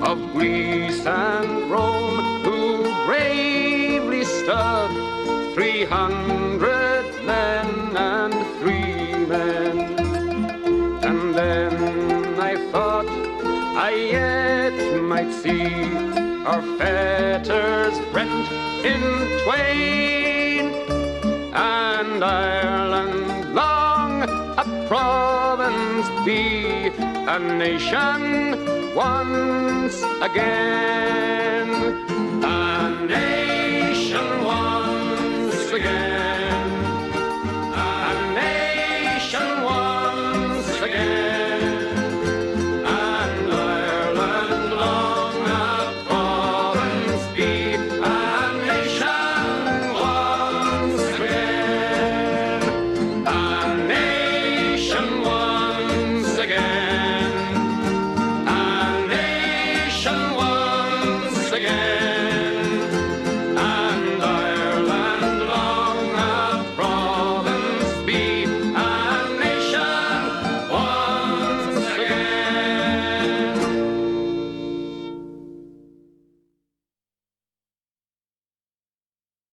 of Greece and Rome, who bravely stood, 300 men and 3 men. And then I thought I yet might see our fetters rent in twain, and Ireland long a province be, a nation once again. A nation